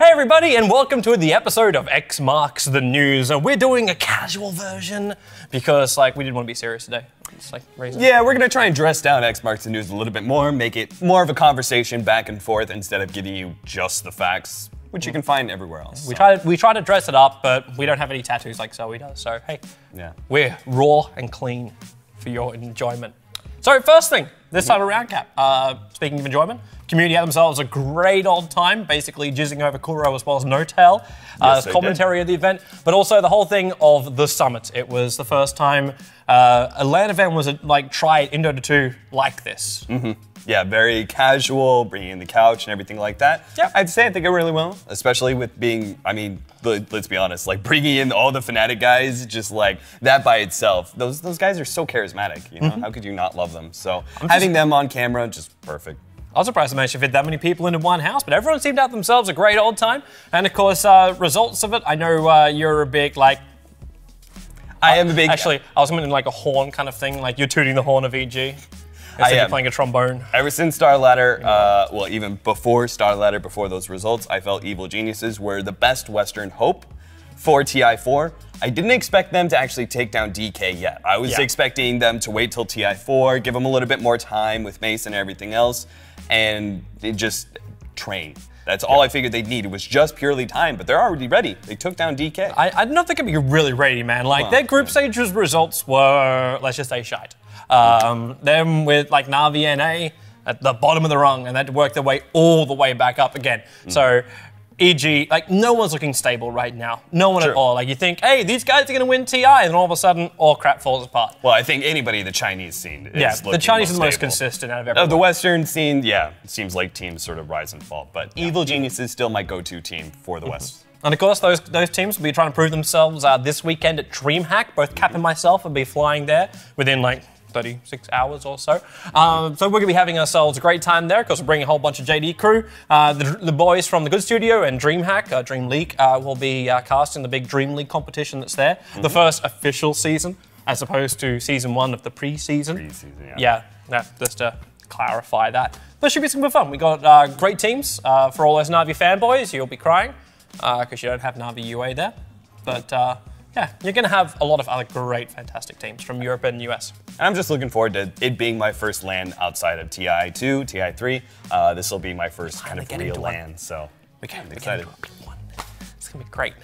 Hey everybody, and welcome to the episode of X Marks the News. We're doing a casual version because, we didn't want to be serious today. It's reason. Yeah, we're gonna try and dress down X Marks the News a little bit more, make it more of a conversation back and forth instead of giving you just the facts, which you can find everywhere else. We try to dress it up, but we don't have any tattoos like Zoe does. So hey, we're raw and clean for your enjoyment. So first thing, this time around, Cap. Speaking of enjoyment, community had themselves a great old time, basically jizzing over Kuro as well as No-Tail. Yes, commentary of the event, but also the whole thing of the summit. It was the first time a LAN event was tried in Dota 2 like this. Yeah, very casual, bringing in the couch and everything like that. Yep. I'd say I think it really well, especially with being, let's be honest, bringing in all the Fnatic guys, just that by itself. Those guys are so charismatic, you know? How could you not love them? So having them on camera, just perfect. I was surprised to manage to fit that many people into one house, but everyone seemed to have themselves a great old time. And of course, results of it, I know you're a big, I am a big... Actually, I was meaning a horn kind of thing, you're tooting the horn of EG. Instead of playing a trombone. Ever since Star Ladder, well, even before Star Ladder, before those results, I felt Evil Geniuses were the best Western hope for TI4. I didn't expect them to actually take down DK yet. I was expecting them to wait till TI4, give them a little bit more time with Mace and everything else, and they just train. That's all I figured they'd need. It was just purely time, but they're already ready. They took down DK. I don't think they'd be really ready, man. Their group stages results were, let's just say, shite. Them with Na'Vi and A at the bottom of the rung, and they had to work their way all the way back up again. So, EG, no one's looking stable right now. No one at all. You think, hey, these guys are going to win TI, and then all of a sudden, all crap falls apart. Well, I think anybody in the Chinese scene is the Chinese are the most consistent out of everyone. The Western scene, it seems like teams sort of rise and fall. But Evil Genius is still my go-to team for the West. And of course, those teams will be trying to prove themselves this weekend at DreamHack. Both Cap and myself will be flying there within 36 hours or so. So we're going to be having ourselves a great time there because we're bringing a whole bunch of JD crew. The boys from the Good Studio and DreamHack, Dream League, will be cast in the big Dream League competition that's there. The first official season, as opposed to season 1 of the pre-season. Just to clarify that. But it should be some good fun. We got great teams for all those Na'Vi fanboys. You'll be crying because you don't have Na'Vi UA there. But yeah, you're going to have a lot of other great, fantastic teams from Europe and US. And I'm just looking forward to it being my first LAN outside of TI2, TI3. This will be my first kind of real LAN, so I'm excited. It's going to be great.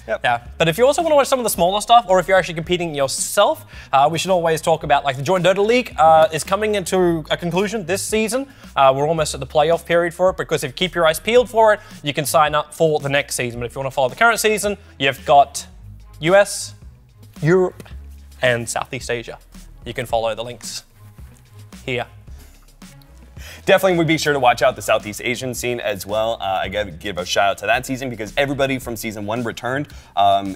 Yep. Yeah, but if you also want to watch some of the smaller stuff, or if you're actually competing yourself, we should always talk about the joinDOTA League is coming into a conclusion this season. We're almost at the playoff period for it, because if you keep your eyes peeled for it, you can sign up for the next season. But if you want to follow the current season, you've got US, Europe, and Southeast Asia. You can follow the links here. Definitely would be sure to watch out the Southeast Asian scene as well. I gotta give a shout out to that season because everybody from season 1 returned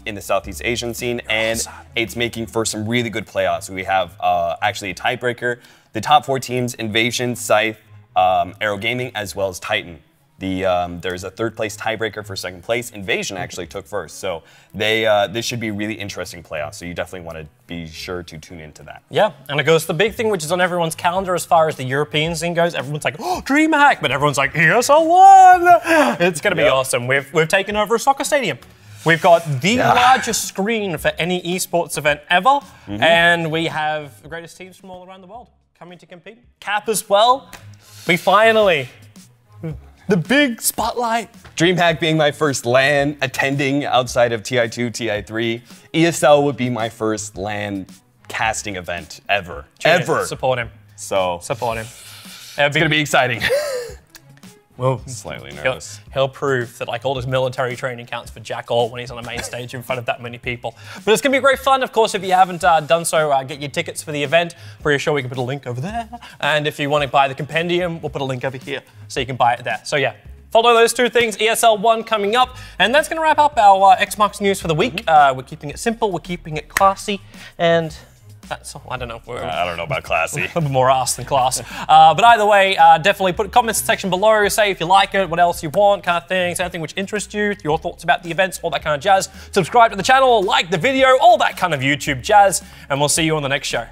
in the Southeast Asian scene, and it's making for some really good playoffs. We have actually a tiebreaker. The top 4 teams, Invasion, Scythe, Aero Gaming, as well as Titan. There's a 3rd place tiebreaker for 2nd place. Invasion actually took 1st, so this should be a really interesting playoff. So you definitely want to be sure to tune into that. Yeah, and of course the big thing which is on everyone's calendar as far as the European scene goes, everyone's like, oh, DreamHack, but everyone's like, ESL 1! It's going to be awesome. We've taken over a soccer stadium. We've got the largest screen for any esports event ever, and we have the greatest teams from all around the world coming to compete. Cap as well. We finally... The big spotlight. DreamHack being my first LAN attending outside of TI2, TI3. ESL would be my first LAN casting event ever. Ever. Support him. So. Support him. It's going to be exciting. Well, slightly nervous. He'll prove that all his military training counts for jack all when he's on a main stage in front of that many people. But it's going to be great fun. Of course, if you haven't done so, get your tickets for the event. Pretty sure we can put a link over there. And if you want to buy the compendium, we'll put a link over here so you can buy it there. So yeah, follow those 2 things. ESL 1 coming up. And that's going to wrap up our X Marks news for the week. We're keeping it simple. We're keeping it classy. And... that's all. I don't know. I don't know about classy. A little bit more ass than class. But either way, definitely put a comments section below. Say if you like it, what else you want, kind of things, anything which interests you, your thoughts about the events, all that kind of jazz. Subscribe to the channel, like the video, all that kind of YouTube jazz. And we'll see you on the next show.